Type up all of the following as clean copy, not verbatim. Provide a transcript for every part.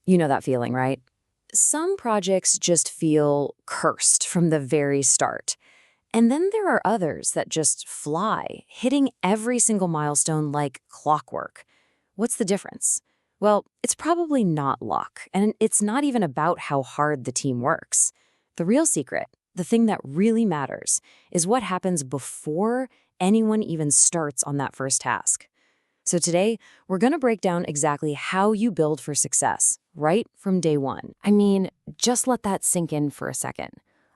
You know that feeling, right? Some projects just feel cursed from the very start. And then there are others that just fly, hitting every single milestone like clockwork. What's the difference? Well, it's probably not luck, and it's not even about how hard the team works. The real secret, the thing that really matters, is what happens before anyone even starts on that first task. So today, we're going to break down exactly how you build for success, right from day one. I mean, just let that sink in for a second.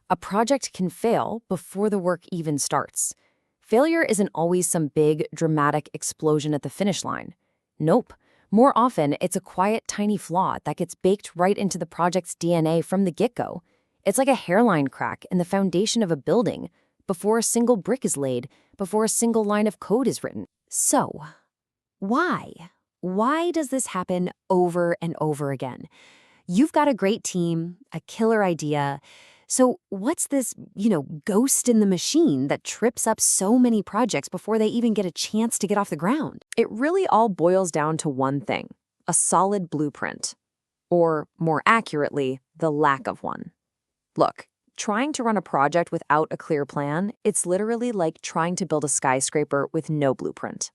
A project can fail before the work even starts. Failure isn't always some big, dramatic explosion at the finish line. Nope. More often, it's a quiet, tiny flaw that gets baked right into the project's DNA from the get-go. It's like a hairline crack in the foundation of a building, before a single brick is laid, before a single line of code is written. So, why? Why does this happen over and over again? You've got a great team, a killer idea. So what's this, ghost in the machine that trips up so many projects before they even get a chance to get off the ground? It really all boils down to one thing: a solid blueprint. Or, more accurately, the lack of one. Look, trying to run a project without a clear plan, it's literally like trying to build a skyscraper with no blueprint.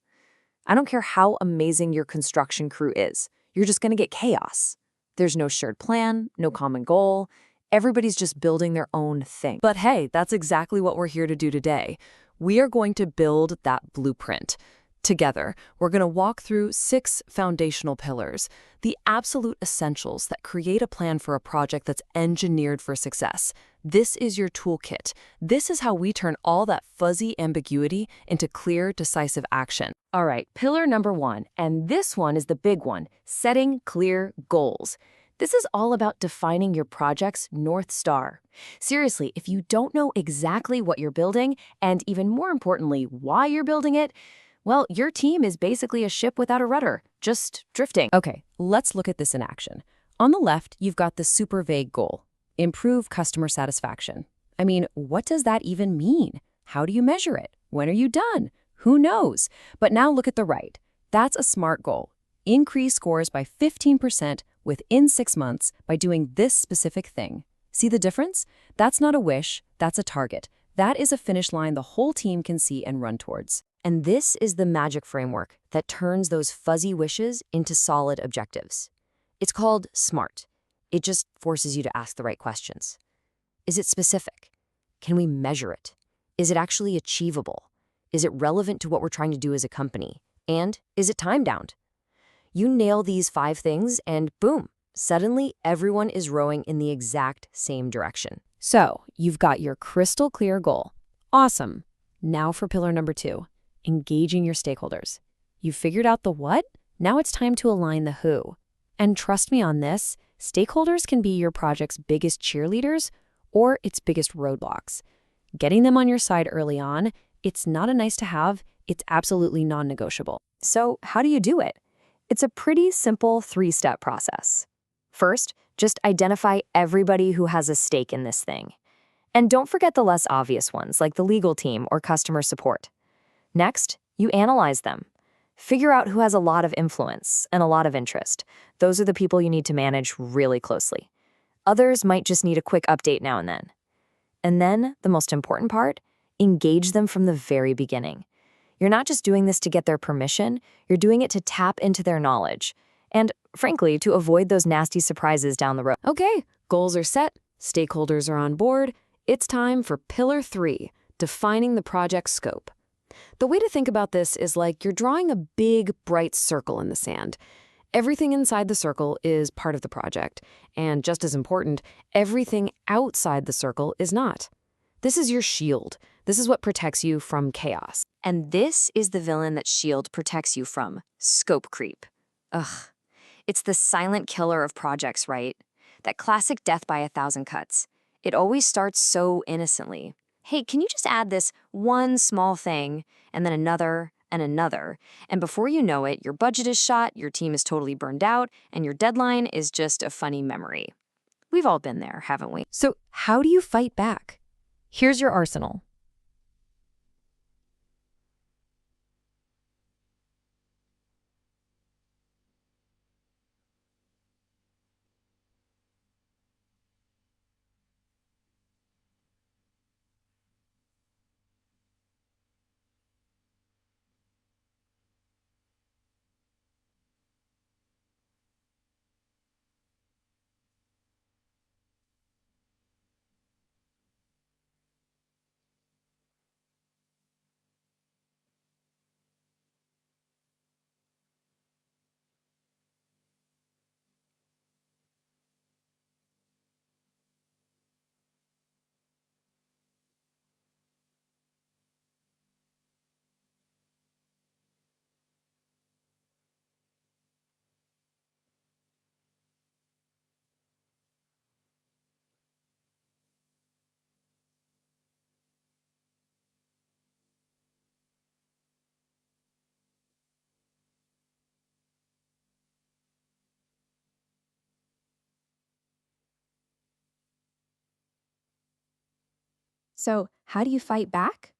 I don't care how amazing your construction crew is, you're just going to get chaos. There's no shared plan, no common goal. Everybody's just building their own thing. But hey, that's exactly what we're here to do today. We are going to build that blueprint. Together, we're going to walk through 6 foundational pillars, the absolute essentials that create a plan for a project that's engineered for success. This is your toolkit. This is how we turn all that fuzzy ambiguity into clear, decisive action. All right, pillar number 1, and this one is the big one: setting clear goals. This is all about defining your project's North Star. Seriously, if you don't know exactly what you're building, and even more importantly, why you're building it, well, your team is basically a ship without a rudder, just drifting. Okay, let's look at this in action. On the left, you've got the super vague goal: improve customer satisfaction. I mean, what does that even mean? How do you measure it? When are you done? Who knows? But now look at the right. That's a SMART goal. Increase scores by 15% within 6 months by doing this specific thing. See the difference? That's not a wish, that's a target. That is a finish line the whole team can see and run towards. And this is the magic framework that turns those fuzzy wishes into solid objectives. It's called SMART. It just forces you to ask the right questions. Is it specific? Can we measure it? Is it actually achievable? Is it relevant to what we're trying to do as a company? And is it time-bound? You nail these 5 things and boom, suddenly everyone is rowing in the exact same direction. So, you've got your crystal clear goal. Awesome. Now for pillar number 2, engaging your stakeholders. You've figured out the what? Now it's time to align the who. And trust me on this, stakeholders can be your project's biggest cheerleaders or its biggest roadblocks. Getting them on your side early on, it's not a nice to have, it's absolutely non-negotiable. So how do you do it? It's a pretty simple 3-step process. First, just identify everybody who has a stake in this thing. And don't forget the less obvious ones, like the legal team or customer support. Next, you analyze them. Figure out who has a lot of influence and a lot of interest. Those are the people you need to manage really closely. Others might just need a quick update now and then. And then, the most important part, engage them from the very beginning. You're not just doing this to get their permission, you're doing it to tap into their knowledge. And, frankly, to avoid those nasty surprises down the road. Okay, goals are set, stakeholders are on board. It's time for pillar 3, defining the project scope. The way to think about this is like you're drawing a big, bright circle in the sand. Everything inside the circle is part of the project, and just as important, everything outside the circle is not. This is your shield. This is what protects you from chaos. And this is the villain that S.H.I.E.L.D. protects you from: scope creep. Ugh. It's the silent killer of projects, right? That classic death by 1,000 cuts. It always starts so innocently. Hey, can you just add this one small thing, and then another, and another, and before you know it, your budget is shot, your team is totally burned out, and your deadline is just a funny memory. We've all been there, haven't we? So how do you fight back? Here's your arsenal. So, how do you fight back?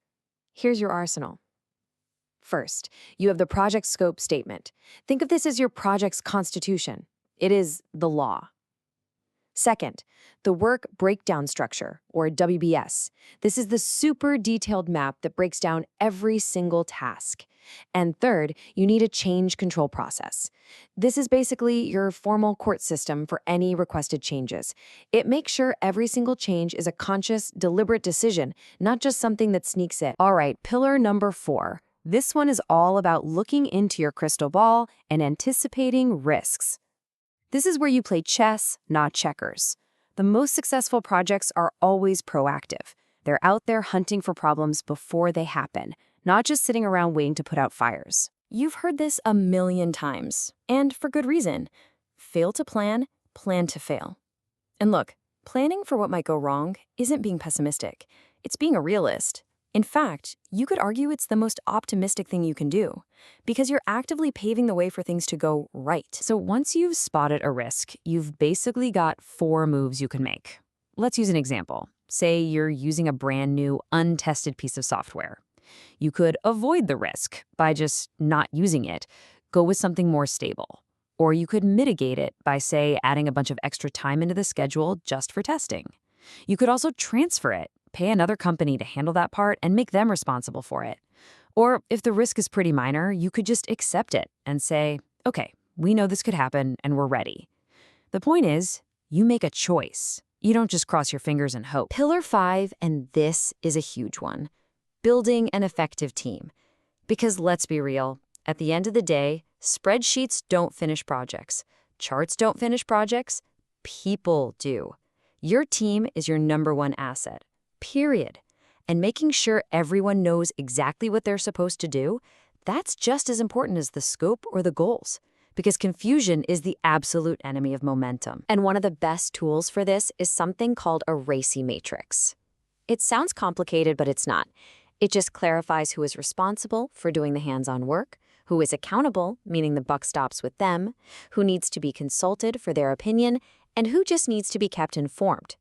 Here's your arsenal. First, you have the project scope statement. Think of this as your project's constitution. It is the law. Second, the work breakdown structure, or WBS. This is the super detailed map that breaks down every single task. And third, you need a change control process. This is basically your formal court system for any requested changes. It makes sure every single change is a conscious, deliberate decision, not just something that sneaks in. All right, pillar number 4. This one is all about looking into your crystal ball and anticipating risks. This is where you play chess, not checkers. The most successful projects are always proactive. They're out there hunting for problems before they happen, not just sitting around waiting to put out fires. You've heard this a million times, and for good reason. Fail to plan, plan to fail. And look, planning for what might go wrong isn't being pessimistic. It's being a realist. In fact, you could argue it's the most optimistic thing you can do, because you're actively paving the way for things to go right. So once you've spotted a risk, you've basically got 4 moves you can make. Let's use an example. Say you're using a brand new, untested piece of software. You could avoid the risk by just not using it, go with something more stable. Or you could mitigate it by, say, adding a bunch of extra time into the schedule just for testing. You could also transfer it, pay another company to handle that part and make them responsible for it. Or if the risk is pretty minor, you could just accept it and say, okay, we know this could happen and we're ready. The point is, you make a choice. You don't just cross your fingers and hope. Pillar 5, and this is a huge one, building an effective team. Because let's be real, at the end of the day, spreadsheets don't finish projects. Charts don't finish projects. People do. Your team is your #1 asset. Period. And making sure everyone knows exactly what they're supposed to do, that's just as important as the scope or the goals. Because confusion is the absolute enemy of momentum. And one of the best tools for this is something called a RACI matrix. It sounds complicated, but it's not. It just clarifies who is responsible for doing the hands-on work, who is accountable, meaning the buck stops with them, who needs to be consulted for their opinion, and who just needs to be kept informed.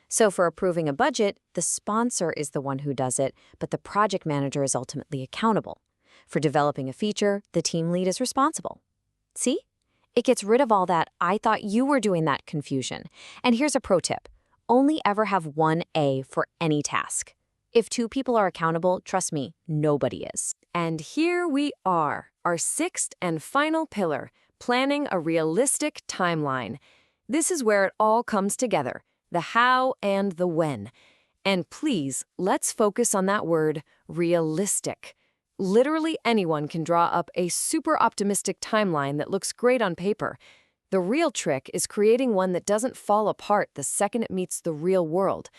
So for approving a budget, the sponsor is the one who does it, but the project manager is ultimately accountable. For developing a feature, the team lead is responsible. See? It gets rid of all that "I thought you were doing that" confusion. And here's a pro tip. Only ever have one A for any task. If 2 people are accountable, trust me, nobody is. And here we are, our 6th and final pillar, planning a realistic timeline. This is where it all comes together. The how and the when. And please, let's focus on that word, realistic. Literally anyone can draw up a super optimistic timeline that looks great on paper. The real trick is creating one that doesn't fall apart the second it meets the real world.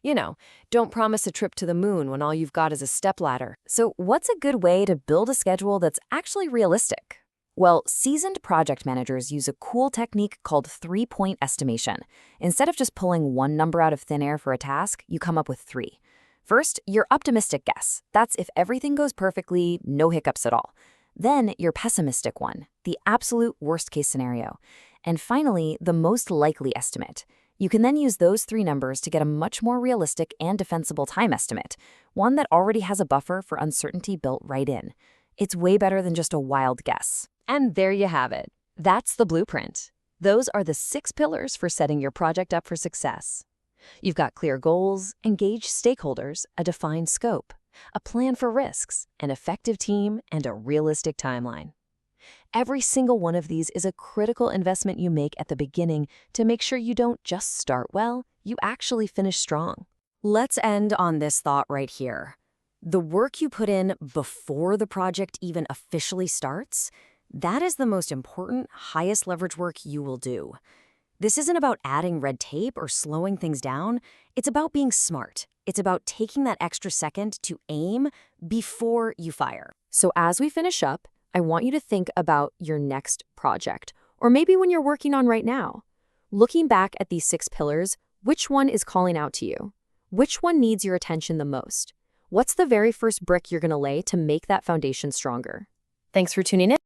You know, don't promise a trip to the moon when all you've got is a stepladder. So what's a good way to build a schedule that's actually realistic? Well, seasoned project managers use a cool technique called 3-point estimation. Instead of just pulling one number out of thin air for a task, you come up with 3. First, your optimistic guess. That's if everything goes perfectly, no hiccups at all. Then, your pessimistic one, the absolute worst-case scenario. And finally, the most likely estimate. You can then use those 3 numbers to get a much more realistic and defensible time estimate, one that already has a buffer for uncertainty built right in. It's way better than just a wild guess. And there you have it. That's the blueprint. Those are the 6 pillars for setting your project up for success. You've got clear goals, engaged stakeholders, a defined scope, a plan for risks, an effective team, and a realistic timeline. Every single one of these is a critical investment you make at the beginning to make sure you don't just start well, you actually finish strong. Let's end on this thought right here. The work you put in before the project even officially starts, that is the most important, highest leverage work you will do. This isn't about adding red tape or slowing things down. It's about being smart. It's about taking that extra second to aim before you fire. So as we finish up, I want you to think about your next project, or maybe when you're working on right now. Looking back at these 6 pillars, which one is calling out to you? Which one needs your attention the most? What's the very first brick you're going to lay to make that foundation stronger? Thanks for tuning in.